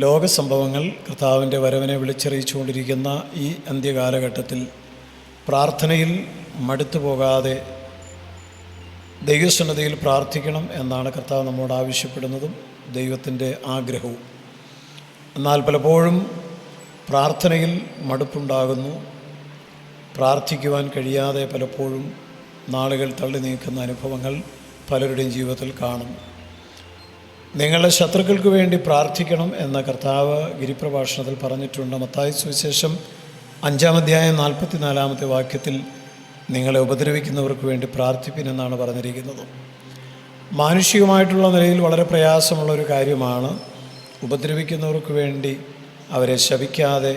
ലോകസംഭവങ്ങൾ കർത്താവിൻ്റെ വരവിനെ വിളിച്ചറിയിച്ചുകൊണ്ടിരിക്കുന്ന ഈ അന്ത്യകാലഘട്ടത്തിൽ പ്രാർത്ഥനയിൽ മടുത്തു പോകാതെ ദൈവസന്നിധിയിൽ പ്രാർത്ഥിക്കണം എന്നാണ് കർത്താവ് നമ്മോട് ആവശ്യപ്പെടുന്നതും ദൈവത്തിൻ്റെ ആഗ്രഹവും. എന്നാൽ പലപ്പോഴും പ്രാർത്ഥനയിൽ മടുപ്പുണ്ടാകുന്നു. പ്രാർത്ഥിക്കുവാൻ കഴിയാതെ പലപ്പോഴും നാളുകൾ തള്ളി നീക്കുന്ന അനുഭവങ്ങൾ പലരുടെയും ജീവിതത്തിൽ കാണുന്നു. നിങ്ങളുടെ ശത്രുക്കൾക്ക് വേണ്ടി പ്രാർത്ഥിക്കണം എന്ന കർത്താവ് ഗിരിപ്രഭാഷണത്തിൽ പറഞ്ഞിട്ടുണ്ട്. മത്തായി സുവിശേഷം 5-ാം അധ്യായം 44-ാമത്തെ വാക്യത്തിൽ നിങ്ങളെ ഉപദ്രവിക്കുന്നവർക്ക് വേണ്ടി പ്രാർത്ഥിപ്പിനെന്നാണ് പറഞ്ഞിരിക്കുന്നത്. മാനുഷികമായിട്ടുള്ള നിലയിൽ വളരെ പ്രയാസമുള്ളൊരു കാര്യമാണ് ഉപദ്രവിക്കുന്നവർക്ക് വേണ്ടി അവരെ ശപിക്കാതെ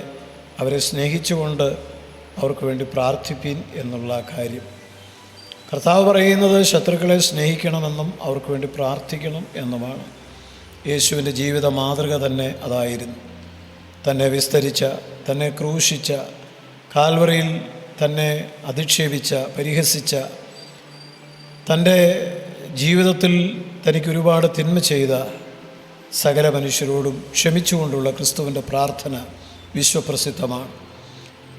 അവരെ സ്നേഹിച്ചുകൊണ്ട് അവർക്ക് വേണ്ടി പ്രാർത്ഥിപ്പിൻ എന്നുള്ള കാര്യം. കർത്താവ് പറയുന്നത് ശത്രുക്കളെ സ്നേഹിക്കണമെന്നും അവർക്ക് വേണ്ടി പ്രാർത്ഥിക്കണം എന്നുമാണ്. യേശുവിൻ്റെ ജീവിത മാതൃക തന്നെ അതായിരുന്നു. തന്നെ വിസ്തരിച്ച, തന്നെ ക്രൂശിച്ച, കാൽവറിയിൽ തന്നെ അധിക്ഷേപിച്ച, പരിഹസിച്ച, തൻ്റെ ജീവിതത്തിൽ തനിക്ക് ഒരുപാട് തിന്മ ചെയ്ത സകല മനുഷ്യരോടും ക്ഷമിച്ചുകൊണ്ടുള്ള ക്രിസ്തുവിൻ്റെ പ്രാർത്ഥന വിശ്വപ്രസിദ്ധമാണ്.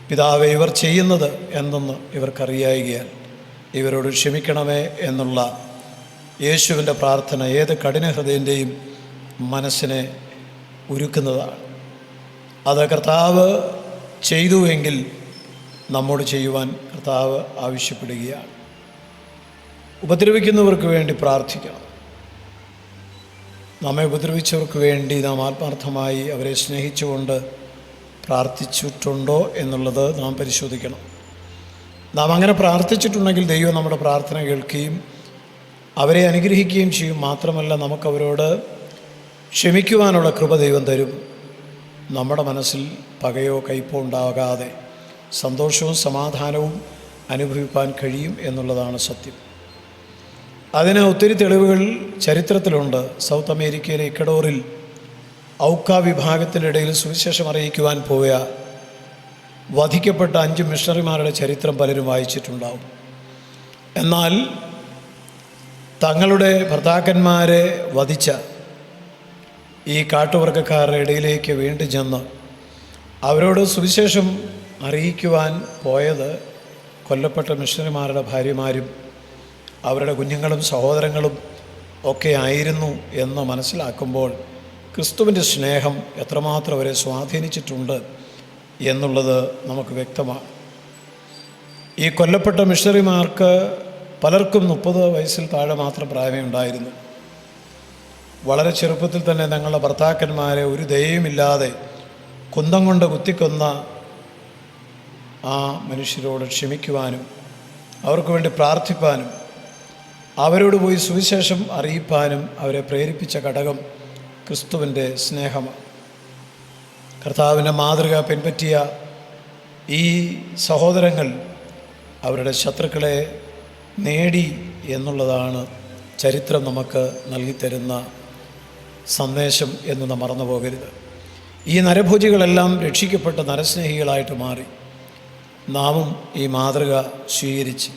പിതാവേ, ഇവർ ചെയ്യുന്നത് എന്തെന്ന് ഇവർക്കറിയായികയാൽ ഇവരോട് ക്ഷമിക്കണമേ എന്നുള്ള യേശുവിൻ്റെ പ്രാർത്ഥന ഏത് കഠിനഹൃദയൻ്റെയും മനസ്സിനെ ഉരുക്കുന്നതാണ്. അത് കർത്താവ് ചെയ്തുവെങ്കിൽ നമ്മോട് ചെയ്യുവാൻ കർത്താവ് ആവശ്യപ്പെടുകയാണ്. ഉപദ്രവിക്കുന്നവർക്ക് വേണ്ടി പ്രാർത്ഥിക്കണം. നമ്മെ ഉപദ്രവിച്ചവർക്ക് വേണ്ടി നാം ആത്മാർത്ഥമായി അവരെ സ്നേഹിച്ചുകൊണ്ട് പ്രാർത്ഥിച്ചിട്ടുണ്ടോ എന്നുള്ളത് നാം പരിശോധിക്കണം. നാം അങ്ങനെ പ്രാർത്ഥിച്ചിട്ടുണ്ടെങ്കിൽ ദൈവം നമ്മുടെ പ്രാർത്ഥന കേൾക്കുകയും അവരെ അനുഗ്രഹിക്കുകയും ചെയ്യും. മാത്രമല്ല, നമുക്കവരോട് ക്ഷമിക്കുവാനുള്ള കൃപ ദൈവം തരും. നമ്മുടെ മനസ്സിൽ പകയോ കയ്പോ ഉണ്ടാകാതെ സന്തോഷവും സമാധാനവും അനുഭവിപ്പാൻ കഴിയും എന്നുള്ളതാണ് സത്യം. അതിന് ഒത്തിരി തെളിവുകൾ ചരിത്രത്തിലുണ്ട്. സൗത്ത് അമേരിക്കയിലെ ഇക്കഡോറിൽ ഔക്ക വിഭാഗത്തിൻ്റെ ഇടയിൽ സുവിശേഷം അറിയിക്കുവാൻ പോയ വധിക്കപ്പെട്ട 5 മിഷണറിമാരുടെ ചരിത്രം പലരും വായിച്ചിട്ടുണ്ടാവും. എന്നാൽ തങ്ങളുടെ ഭർത്താക്കന്മാരെ വധിച്ച ഈ കാട്ടുവർഗക്കാരുടെ ഇടയിലേക്ക് വീണ്ടും ചെന്ന് അവരോട് സുവിശേഷം അറിയിക്കുവാൻ പോയത് കൊല്ലപ്പെട്ട മിഷണറിമാരുടെ ഭാര്യമാരും അവരുടെ കുഞ്ഞുങ്ങളും സഹോദരങ്ങളും ഒക്കെ ആയിരുന്നു എന്ന് മനസ്സിലാക്കുമ്പോൾ ക്രിസ്തുവിൻ്റെ സ്നേഹം എത്രമാത്രം അവരെ സ്വാധീനിച്ചിട്ടുണ്ട് എന്നുള്ളത് നമുക്ക് വ്യക്തമാണ്. ഈ കൊല്ലപ്പെട്ട മിഷണറിമാർക്ക് പലർക്കും 30 വയസ്സിൽ താഴെ മാത്രം പ്രായമേ ഉണ്ടായിരുന്നു. വളരെ ചെറുപ്പത്തിൽ തന്നെ തങ്ങളുടെ ഭർത്താക്കന്മാരെ ഒരു ദയയുമില്ലാതെ കുന്തം കൊണ്ട് കുത്തിക്കൊന്ന ആ മനുഷ്യരോട് ക്ഷമിക്കുവാനും അവർക്ക് വേണ്ടി പ്രാർത്ഥിപ്പാനും അവരോട് പോയി സുവിശേഷം അറിയിപ്പാനും അവരെ പ്രേരിപ്പിച്ച ഘടകം ക്രിസ്തുവിൻ്റെ സ്നേഹമാണ്. കർത്താവിൻ്റെ മാതൃക പിൻപറ്റിയ ഈ സഹോദരങ്ങൾ അവരുടെ ശത്രുക്കളെ നേടി എന്നുള്ളതാണ് ചരിത്രം നമുക്ക് നൽകിത്തരുന്ന സന്ദേശം എന്ന് നാം മറന്നു പോകരുത്. ഈ നരഭോജികളെല്ലാം രക്ഷിക്കപ്പെട്ട നരസ്നേഹികളായിട്ട് മാറി. നാമും ഈ മാതൃക സ്വീകരിച്ച്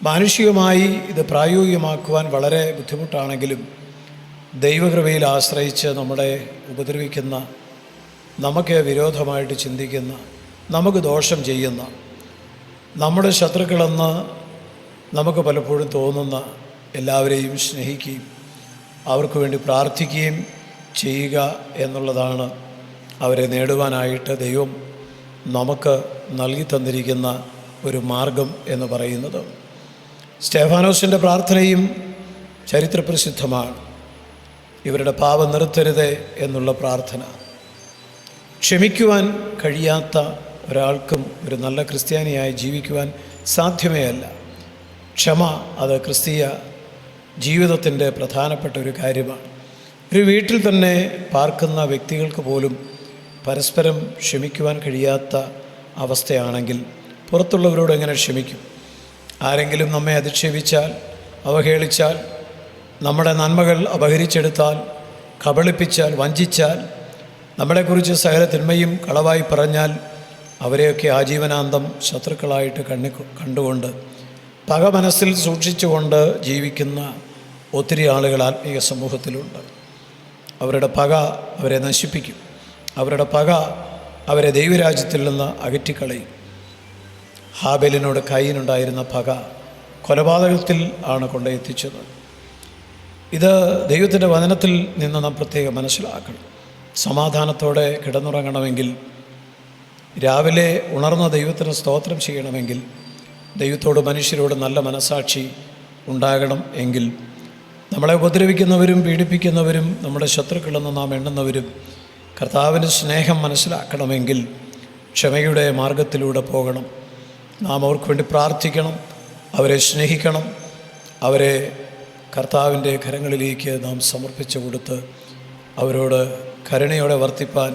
മാനുഷികമായി ഇത് പ്രായോഗികമാക്കുവാൻ വളരെ ബുദ്ധിമുട്ടാണെങ്കിലും ദൈവകൃപയിൽ ആശ്രയിച്ച് നമ്മളെ ഉപദ്രവിക്കുന്ന, നമുക്ക് വിരോധമായിട്ട് ചിന്തിക്കുന്ന, നമുക്ക് ദോഷം ചെയ്യുന്ന, നമ്മുടെ ശത്രുക്കളെന്ന് നമുക്ക് പലപ്പോഴും തോന്നുന്ന എല്ലാവരെയും സ്നേഹിക്കുകയും അവർക്ക് വേണ്ടി പ്രാർത്ഥിക്കുകയും ചെയ്യുക എന്നുള്ളതാണ് അവരെ നേടുവാനായിട്ട് ദൈവം നമുക്ക് നൽകി തന്നിരിക്കുന്ന ഒരു മാർഗം എന്ന് പറയുന്നത്. സ്തെഫാനോസിൻ്റെ പ്രാർത്ഥനയും ചരിത്രപ്രസിദ്ധമാണ്. ഇവരുടെ പാപം നിർത്തരുതേ എന്നുള്ള പ്രാർത്ഥന. ക്ഷമിക്കുവാൻ കഴിയാത്ത ഒരാൾക്കും ഒരു നല്ല ക്രിസ്ത്യാനിയായി ജീവിക്കുവാൻ സാധ്യമേ അല്ല. ക്ഷമ അത് ക്രിസ്തീയ ജീവിതത്തിൻ്റെ പ്രധാനപ്പെട്ട ഒരു കാര്യമാണ്. ഒരു വീട്ടിൽ തന്നെ പാർക്കുന്ന വ്യക്തികൾക്ക് പോലും പരസ്പരം ക്ഷമിക്കുവാൻ കഴിയാത്ത അവസ്ഥയാണെങ്കിൽ പുറത്തുള്ളവരോട് എങ്ങനെ ക്ഷമിക്കും? ആരെങ്കിലും നമ്മെ അധിക്ഷേപിച്ചാൽ, അവഹേളിച്ചാൽ, നമ്മുടെ നന്മകൾ അപഹരിച്ചെടുത്താൽ, കബളിപ്പിച്ചാൽ, വഞ്ചിച്ചാൽ, നമ്മളെക്കുറിച്ച് സകല തിന്മയും കളവായി പറഞ്ഞാൽ അവരെയൊക്കെ ആജീവനാന്തം ശത്രുക്കളായിട്ട് കണ്ടുകൊണ്ട് പക മനസ്സിൽ സൂക്ഷിച്ചുകൊണ്ട് ജീവിക്കുന്ന ഒത്തിരി ആളുകൾ ആത്മീയ സമൂഹത്തിലുണ്ട്. അവരുടെ പക അവരെ നശിപ്പിക്കും. അവരുടെ പക അവരെ ദൈവരാജ്യത്തിൽ നിന്ന് അകറ്റിക്കളയും. ഹാബേലിനോട് കയീനുണ്ടായിരുന്ന പക കൊലപാതകത്തിൽ ആണ് കൊണ്ടെത്തിച്ചത്. ഇത് ദൈവത്തിൻ്റെ വചനത്തിൽ നിന്ന് നാം പ്രത്യേകം മനസ്സിലാക്കണം. സമാധാനത്തോടെ കിടന്നുറങ്ങണമെങ്കിൽ, രാവിലെ ഉണർന്ന ദൈവത്തിന് സ്തോത്രം ചെയ്യണമെങ്കിൽ, ദൈവത്തോട് മനുഷ്യരോട് നല്ല മനസാക്ഷി ഉണ്ടാകണം എങ്കിൽ, നമ്മളെ ഉപദ്രവിക്കുന്നവരും പീഡിപ്പിക്കുന്നവരും നമ്മുടെ ശത്രുക്കളെന്ന് നാം എണ്ണുന്നവരും കർത്താവിൻ്റെ സ്നേഹം മനസ്സിലാക്കണമെങ്കിൽ ക്ഷമയുടെ മാർഗത്തിലൂടെ പോകണം. നാം അവർക്ക് വേണ്ടി പ്രാർത്ഥിക്കണം, അവരെ സ്നേഹിക്കണം, അവരെ കർത്താവിൻ്റെ കരങ്ങളിലേക്ക് നാം സമർപ്പിച്ചു കൊടുത്ത് അവരോട് കരുണയോടെ വർത്തിപ്പാൻ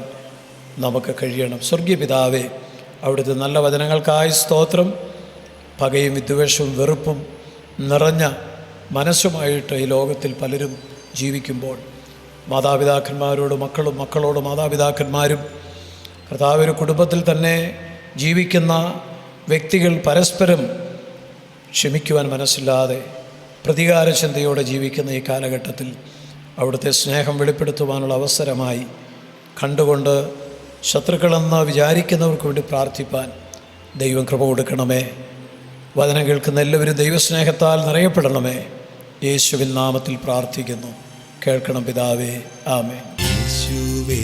നമുക്ക് കഴിയണം. സ്വർഗീയ പിതാവേ, അവിടുത്തെ നല്ല വചനങ്ങൾക്കായി സ്തോത്രം. പകയും വിദ്വേഷവും വെറുപ്പും നിറഞ്ഞ മനസ്സുമായിട്ട് ഈ ലോകത്തിൽ പലരും ജീവിക്കുമ്പോൾ മാതാപിതാക്കന്മാരോട് മക്കളും, മക്കളോട് മാതാപിതാക്കന്മാരും, കർത്താവ് ഒരു കുടുംബത്തിൽ തന്നെ ജീവിക്കുന്ന വ്യക്തികൾ പരസ്പരം ക്ഷമിക്കുവാൻ മനസ്സില്ലാതെ പ്രതികാര ചിന്തയോടെ ജീവിക്കുന്ന ഈ കാലഘട്ടത്തിൽ അവിടുത്തെ സ്നേഹം വെളിപ്പെടുത്തുവാനുള്ള അവസരമായി കണ്ടുകൊണ്ട് ശത്രുക്കളെന്ന് വിചാരിക്കുന്നവർക്ക് വേണ്ടി പ്രാർത്ഥിപ്പാൻ ദൈവം കൃപ കൊടുക്കണമേ. വചനം കേൾക്കുന്ന എല്ലാവരും ദൈവസ്നേഹത്താൽ നിറയപ്പെടണമേ. യേശുവിൻ നാമത്തിൽ പ്രാർത്ഥിക്കുന്നു. കേൾക്കണം പിതാവേ. ആമേൻ. യേശുവേ